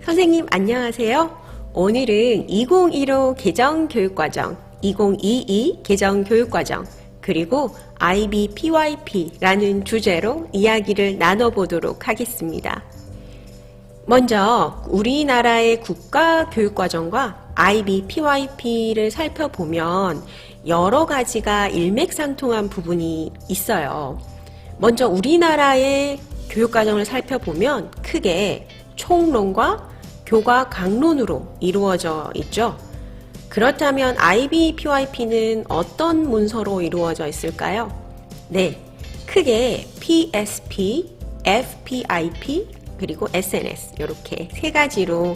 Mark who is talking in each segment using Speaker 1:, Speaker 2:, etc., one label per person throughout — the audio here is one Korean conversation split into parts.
Speaker 1: 선생님 안녕하세요. 오늘은 2015 개정교육과정, 2022 개정교육과정, 그리고 IB PYP라는 주제로 이야기를 나눠보도록 하겠습니다. 먼저 우리나라의 국가교육과정과 IB PYP를 살펴보면 여러 가지가 일맥상통한 부분이 있어요. 먼저 우리나라의 교육과정을 살펴보면 크게 총론과 교과 강론으로 이루어져 있죠. 그렇다면 IB PYP는 어떤 문서로 이루어져 있을까요? 네, 크게 PSP, FPIP, 그리고 SNS 이렇게 세 가지로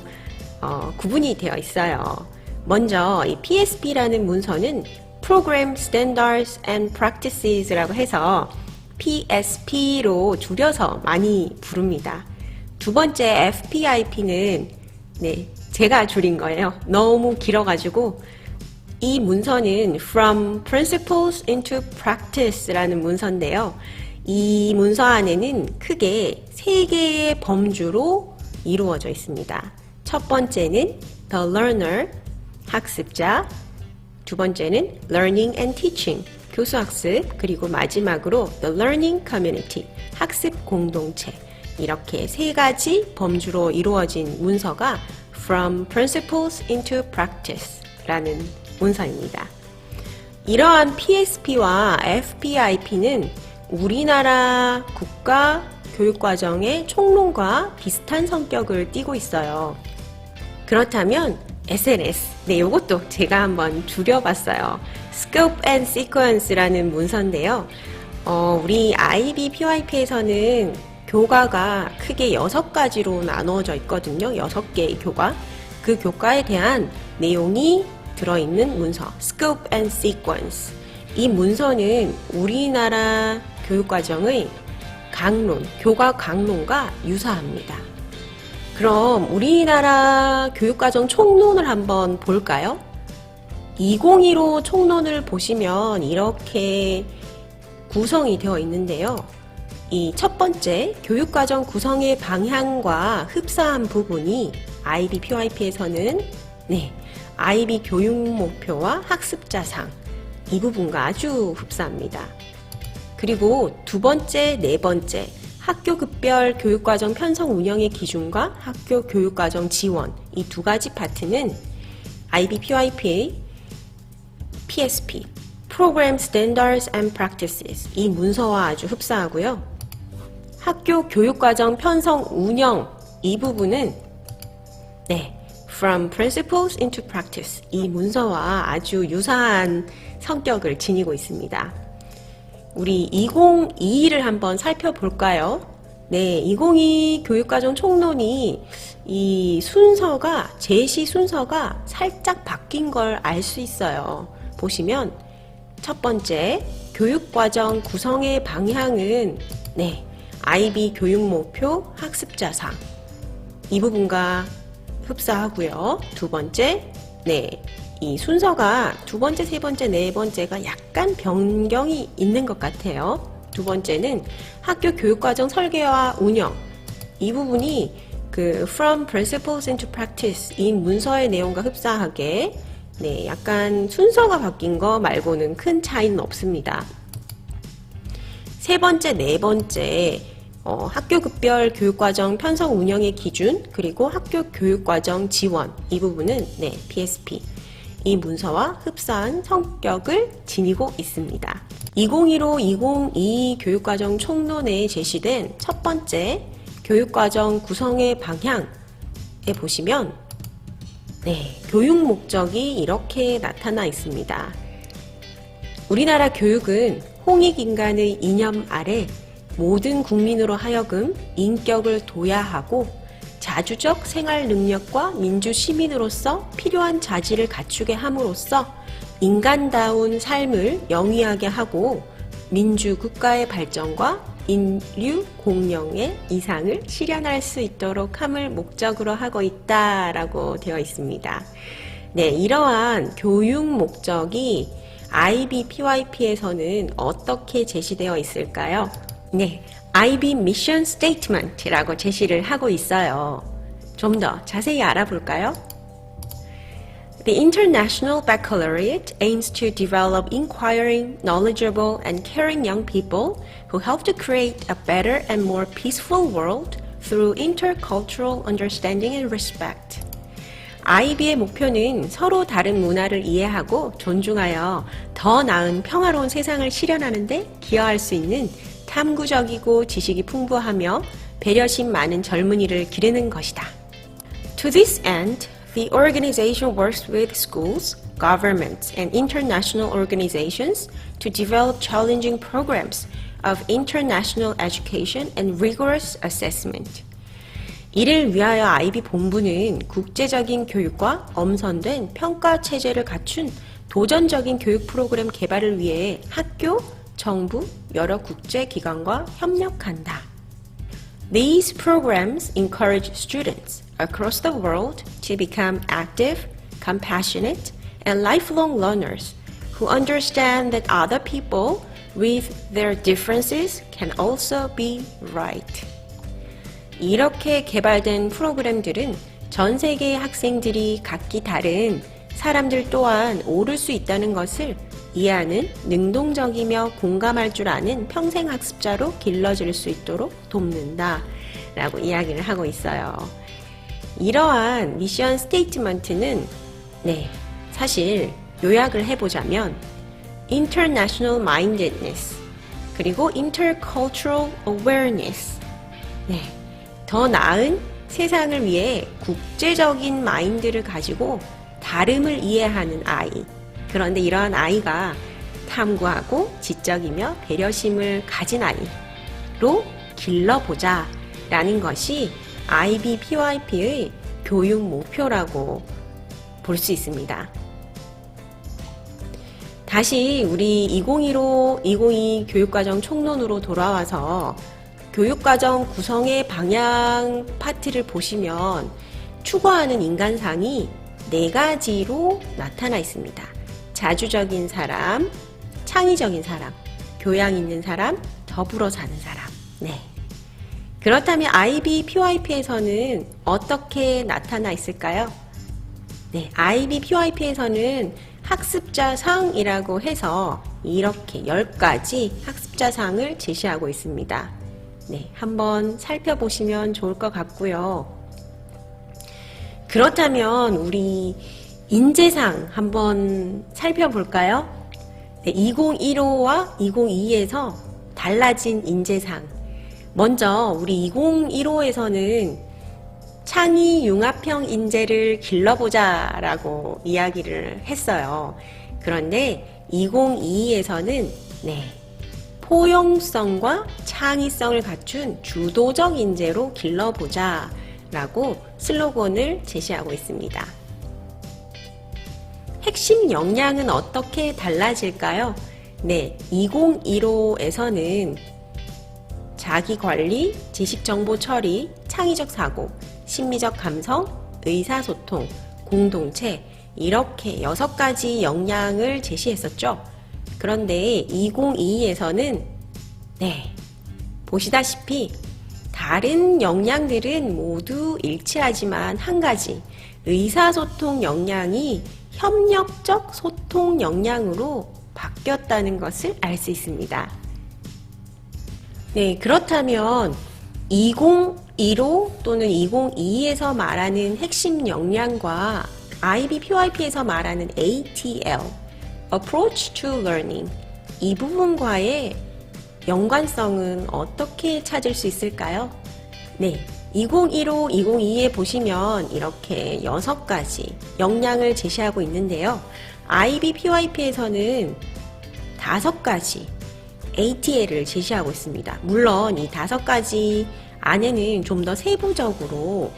Speaker 1: 구분이 되어 있어요. 먼저 이 PSP라는 문서는 Program Standards and Practices라고 해서 PSP로 줄여서 많이 부릅니다. 두 번째 FPIP는 제가 줄인 거예요. 너무 길어가지고 이 문서는 From Principles into Practice라는 문서인데요. 이 문서 안에는 크게 세 개의 범주로 이루어져 있습니다. 첫 번째는 The Learner, 학습자. 두 번째는 Learning and Teaching, 교수학습. 그리고 마지막으로 The Learning Community, 학습 공동체. 이렇게 세 가지 범주로 이루어진 문서가 From Principles into Practice라는 문서입니다. 이러한 PSP와 FPIP는 우리나라 국가 교육과정의 총론과 비슷한 성격을 띠고 있어요. 그렇다면 SNS, 이것도 제가 한번 줄여봤어요. Scope and Sequence라는 문서인데요. 우리 IB PYP에서는 교과가 크게 6가지로 나누어져 있거든요. 6개의 교과. 그 교과에 대한 내용이 들어있는 문서, Scope and Sequence. 이 문서는 우리나라 교육과정의 강론, 교과 강론과 유사합니다. 그럼 우리나라 교육과정 총론을 한번 볼까요? 2015 총론을 보시면 이렇게 구성이 되어 있는데요. 이 첫 번째 교육과정 구성의 방향과 흡사한 부분이 IB PYP에서는 IB 교육 목표와 학습자상 이 부분과 아주 흡사합니다. 그리고 두 번째, 네 번째 학교급별 교육과정 편성 운영의 기준과 학교 교육과정 지원 이 두 가지 파트는 IB PYP의 PSP, Program Standards and Practices 이 문서와 아주 흡사하고요. 학교 교육과정 편성 운영 이 부분은 From Principles into Practice 이 문서와 아주 유사한 성격을 지니고 있습니다. 우리 2022를 한번 살펴볼까요? 2022 교육과정 총론이 이 순서가, 제시 순서가 살짝 바뀐 걸 알 수 있어요. 보시면 첫 번째, 교육과정 구성의 방향은 IB 교육 목표 학습자상 이 부분과 흡사하고요. 두 번째, 이 순서가 두 번째, 세 번째, 네 번째가 약간 변경이 있는 것 같아요. 두 번째는 학교 교육과정 설계와 운영 이 부분이 그 From Principles into Practice 이 문서의 내용과 흡사하게 약간 순서가 바뀐 거 말고는 큰 차이는 없습니다. 세 번째, 네 번째 학교급별 교육과정 편성 운영의 기준 그리고 학교 교육과정 지원 이 부분은 PSP 이 문서와 흡사한 성격을 지니고 있습니다. 2015-2022 교육과정 총론에 제시된 첫 번째 교육과정 구성의 방향에 보시면 교육 목적이 이렇게 나타나 있습니다. 우리나라 교육은 홍익인간의 이념 아래 모든 국민으로 하여금 인격을 도야하고 자주적 생활 능력과 민주 시민으로서 필요한 자질을 갖추게 함으로써 인간다운 삶을 영위하게 하고 민주 국가의 발전과 인류 공영의 이상을 실현할 수 있도록 함을 목적으로 하고 있다라고 되어 있습니다. 이러한 교육 목적이 IB PYP에서는 어떻게 제시되어 있을까요? IB Mission Statement라고 제시를 하고 있어요. 좀 더 자세히 알아볼까요? The International Baccalaureate aims to develop inquiring, knowledgeable, and caring young people who help to create a better and more peaceful world through intercultural understanding and respect. IB의 목표는 서로 다른 문화를 이해하고 존중하여 더 나은 평화로운 세상을 실현하는 데 기여할 수 있는 탐구적이고 지식이 풍부하며 배려심 많은 젊은이를 기르는 것이다. To this end, the organization works with schools, governments, and international organizations to develop challenging programs of international education and rigorous assessment. 이를 위하여 IB 본부는 국제적인 교육과 엄선된 평가 체제를 갖춘 도전적인 교육 프로그램 개발을 위해 학교, 정부, 여러 국제기관과 협력한다. These programs encourage students across the world to become active, compassionate, and lifelong learners who understand that other people with their differences can also be right. 이렇게 개발된 프로그램들은 전 세계의 학생들이 각기 다른 사람들 또한 오를 수 있다는 것을 이해하는 능동적이며 공감할 줄 아는 평생학습자로 길러질 수 있도록 돕는다 라고 이야기를 하고 있어요. 이러한 미션 스테이트먼트는 사실 요약을 해보자면 International Mindedness 그리고 Intercultural Awareness 더 나은 세상을 위해 국제적인 마인드를 가지고 다름을 이해하는 아이. 그런데 이러한 아이가 탐구하고 지적이며 배려심을 가진 아이로 길러보자 라는 것이 IB PYP의 교육 목표라고 볼 수 있습니다. 다시 우리 2015-2022 교육과정 총론으로 돌아와서 교육과정 구성의 방향 파트를 보시면 추구하는 인간상이 4가지로 나타나 있습니다. 자주적인 사람, 창의적인 사람, 교양 있는 사람, 더불어 사는 사람. 그렇다면 IB PYP에서는 어떻게 나타나 있을까요? IB PYP에서는 학습자상이라고 해서 이렇게 10가지 학습자상을 제시하고 있습니다. 한번 살펴보시면 좋을 것 같고요. 그렇다면 우리 인재상 한번 살펴볼까요? 2015와 2022에서 달라진 인재상. 먼저 우리 2015에서는 창의 융합형 인재를 길러보자 라고 이야기를 했어요. 그런데 2022에서는 포용성과 창의성을 갖춘 주도적 인재로 길러보자 라고 슬로건을 제시하고 있습니다. 핵심 역량은 어떻게 달라질까요? 2015에서는 자기관리, 지식정보 처리, 창의적 사고, 심미적 감성, 의사소통, 공동체 이렇게 6가지 역량을 제시했었죠. 그런데 2022에서는 보시다시피 다른 역량들은 모두 일치하지만 한 가지 의사소통 역량이 협력적 소통 역량으로 바뀌었다는 것을 알 수 있습니다. 그렇다면 2015 또는 2022에서 말하는 핵심 역량과 IB PYP에서 말하는 ATL, Approach to Learning 이 부분과의 연관성은 어떻게 찾을 수 있을까요? 2015, 2022에 보시면 이렇게 6가지 역량을 제시하고 있는데요. IB PYP에서는 5가지 ATL을 제시하고 있습니다. 물론 이 5가지 안에는 좀 더 세부적으로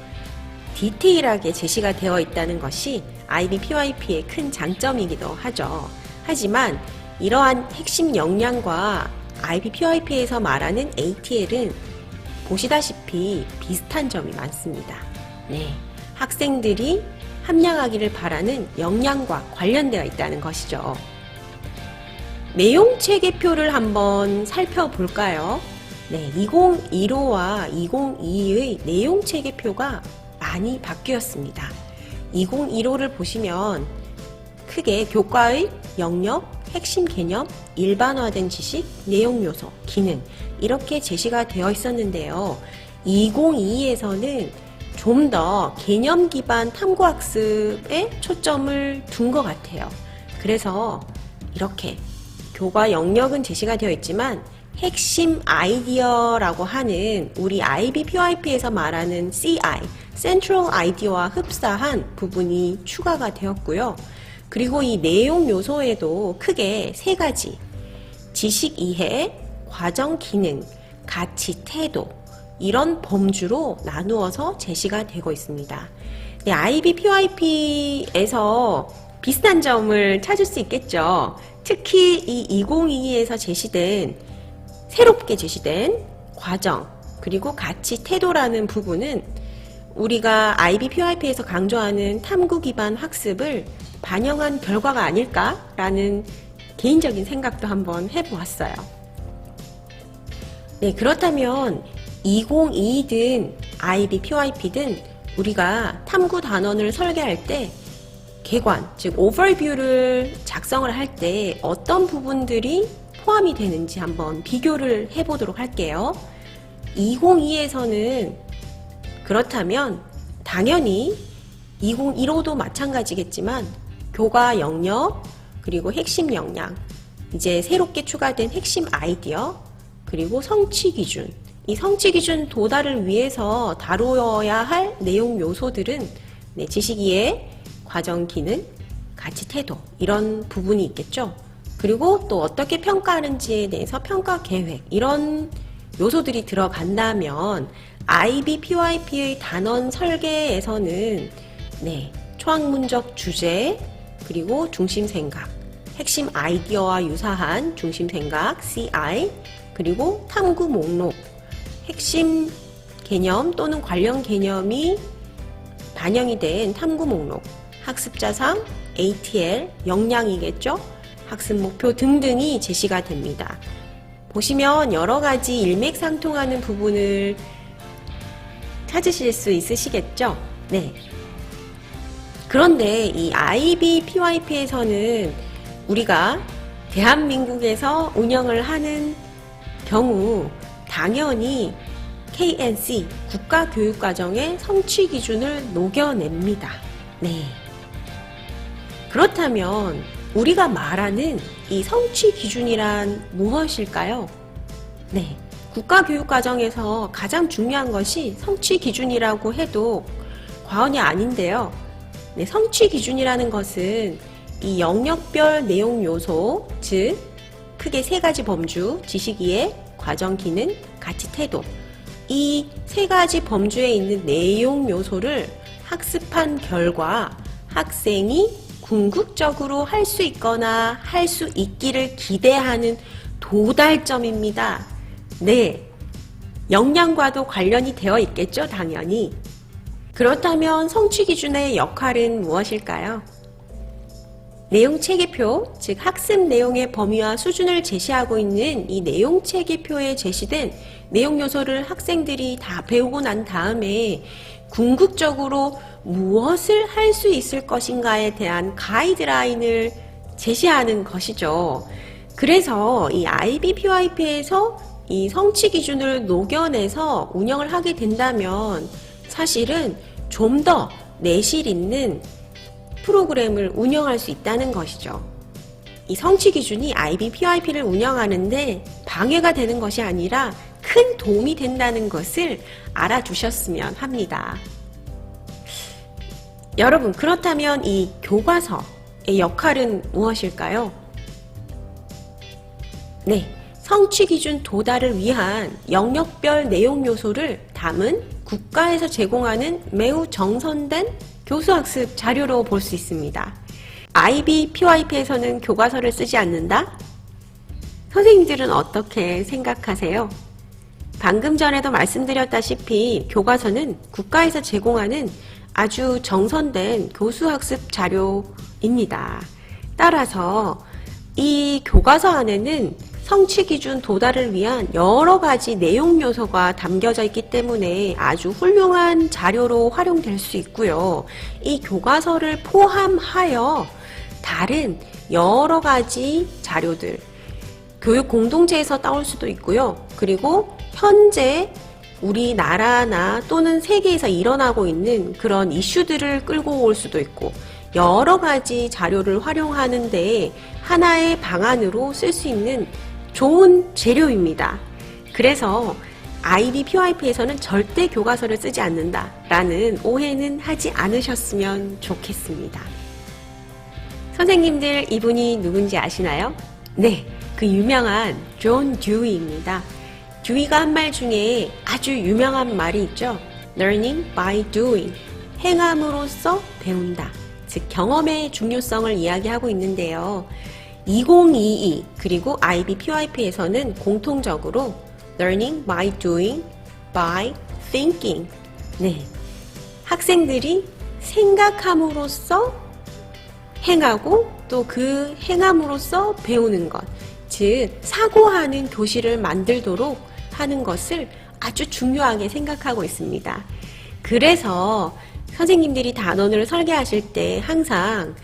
Speaker 1: 디테일하게 제시가 되어 있다는 것이 IB PYP의 큰 장점이기도 하죠. 하지만 이러한 핵심 역량과 IB PYP에서 말하는 ATL은 보시다시피 비슷한 점이 많습니다. 학생들이 함양하기를 바라는 역량과 관련되어 있다는 것이죠. 내용 체계표를 한번 살펴볼까요? 2015와 2022의 내용 체계표가 많이 바뀌었습니다. 2015를 보시면 크게 교과의 영역, 핵심 개념, 일반화된 지식, 내용 요소, 기능 이렇게 제시가 되어 있었는데요. 2022에서는 좀 더 개념 기반 탐구학습에 초점을 둔 것 같아요. 그래서 이렇게 교과 영역은 제시가 되어 있지만 핵심 아이디어라고 하는 우리 IB PYP에서 말하는 CI, Central Idea와 흡사한 부분이 추가가 되었고요. 그리고 이 내용 요소에도 크게 세 가지, 지식 이해, 과정 기능, 가치 태도 이런 범주로 나누어서 제시가 되고 있습니다. 네, IB PYP에서 비슷한 점을 찾을 수 있겠죠. 특히 이 2022에서 새롭게 제시된 과정 그리고 가치 태도라는 부분은 우리가 IB PYP에서 강조하는 탐구 기반 학습을 반영한 결과가 아닐까라는 개인적인 생각도 한번 해보았어요. 네, 그렇다면 2022든 IB PYP든 우리가 탐구 단원을 설계할 때 개관, 즉 오버뷰를 작성을 할 때 어떤 부분들이 포함이 되는지 한번 비교를 해보도록 할게요. 2022에서는 그렇다면 당연히 2015도 마찬가지겠지만 교과 영역, 그리고 핵심 역량, 이제 새롭게 추가된 핵심 아이디어, 그리고 성취 기준, 이 성취 기준 도달을 위해서 다루어야 할 내용 요소들은 지식 이해, 과정 기능, 가치 태도 이런 부분이 있겠죠. 그리고 또 어떻게 평가하는지에 대해서 평가 계획 이런 요소들이 들어간다면 IB PYP의 단원 설계에서는 초학문적 주제 그리고 중심 생각, 핵심 아이디어와 유사한 중심 생각 CI 그리고 탐구 목록, 핵심 개념 또는 관련 개념이 반영이 된 탐구 목록, 학습자상, ATL, 역량이겠죠? 학습 목표 등등이 제시가 됩니다. 보시면 여러 가지 일맥상통하는 부분을 찾으실 수 있으시겠죠? 네. 그런데 이 IB PYP에서는 우리가 대한민국에서 운영을 하는 경우 당연히 KNC 국가교육과정의 성취 기준을 녹여냅니다. 네. 그렇다면 우리가 말하는 이 성취 기준이란 무엇일까요? 네. 국가교육과정에서 가장 중요한 것이 성취 기준이라고 해도 과언이 아닌데요. 네, 성취 기준이라는 것은 이 영역별 내용 요소, 즉 크게 세 가지 범주, 지식 이해, 과정 기능, 가치 태도 이 세 가지 범주에 있는 내용 요소를 학습한 결과 학생이 궁극적으로 할 수 있거나 할 수 있기를 기대하는 도달점입니다. 네, 역량과도 관련이 되어 있겠죠, 당연히. 그렇다면 성취 기준의 역할은 무엇일까요? 내용 체계표, 즉 학습 내용의 범위와 수준을 제시하고 있는 이 내용 체계표에 제시된 내용 요소를 학생들이 다 배우고 난 다음에 궁극적으로 무엇을 할 수 있을 것인가에 대한 가이드라인을 제시하는 것이죠. 그래서 이 IB PYP에서 이 성취 기준을 녹여내서 운영을 하게 된다면 사실은 좀 더 내실 있는 프로그램을 운영할 수 있다는 것이죠. 이 성취 기준이 IB PYP를 운영하는데 방해가 되는 것이 아니라 큰 도움이 된다는 것을 알아두셨으면 합니다. 여러분, 그렇다면 이 교과서의 역할은 무엇일까요? 네, 성취 기준 도달을 위한 영역별 내용 요소를 담은 국가에서 제공하는 매우 정선된 교수학습 자료로 볼 수 있습니다. IB PYP에서는 교과서를 쓰지 않는다? 선생님들은 어떻게 생각하세요? 방금 전에도 말씀드렸다시피 교과서는 국가에서 제공하는 아주 정선된 교수학습 자료입니다. 따라서 이 교과서 안에는 성취 기준 도달을 위한 여러 가지 내용 요소가 담겨져 있기 때문에 아주 훌륭한 자료로 활용될 수 있고요. 이 교과서를 포함하여 다른 여러 가지 자료들, 교육 공동체에서 따올 수도 있고요. 그리고 현재 우리나라나 또는 세계에서 일어나고 있는 그런 이슈들을 끌고 올 수도 있고, 여러 가지 자료를 활용하는데 하나의 방안으로 쓸 수 있는 좋은 재료입니다. 그래서 IB PYP에서는 절대 교과서를 쓰지 않는다 라는 오해는 하지 않으셨으면 좋겠습니다. 선생님들, 이분이 누군지 아시나요? 네, 그 유명한 존 듀이입니다. 듀이가 한 말 중에 아주 유명한 말이 있죠. Learning by doing. 행함으로써 배운다. 즉 경험의 중요성을 이야기하고 있는데요. 2022 그리고 IB PYP에서는 공통적으로 Learning by doing, by thinking. 네, 학생들이 생각함으로써 행하고 또 그 행함으로써 배우는 것, 즉 사고하는 교실을 만들도록 하는 것을 아주 중요하게 생각하고 있습니다. 그래서 선생님들이 단원을 설계하실 때 항상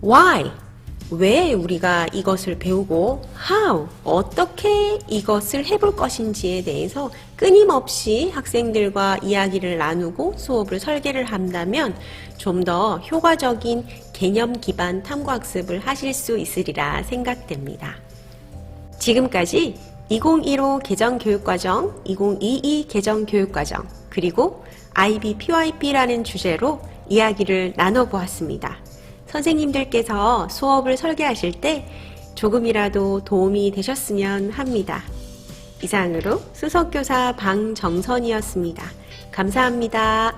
Speaker 1: why, 왜 우리가 이것을 배우고 how, 어떻게 이것을 해볼 것인지에 대해서 끊임없이 학생들과 이야기를 나누고 수업을 설계를 한다면 좀 더 효과적인 개념 기반 탐구학습을 하실 수 있으리라 생각됩니다. 지금까지 2015 개정교육과정, 2022 개정교육과정, 그리고 IB PYP라는 주제로 이야기를 나눠보았습니다. 선생님들께서 수업을 설계하실 때 조금이라도 도움이 되셨으면 합니다. 이상으로 수석교사 방정선이었습니다. 감사합니다.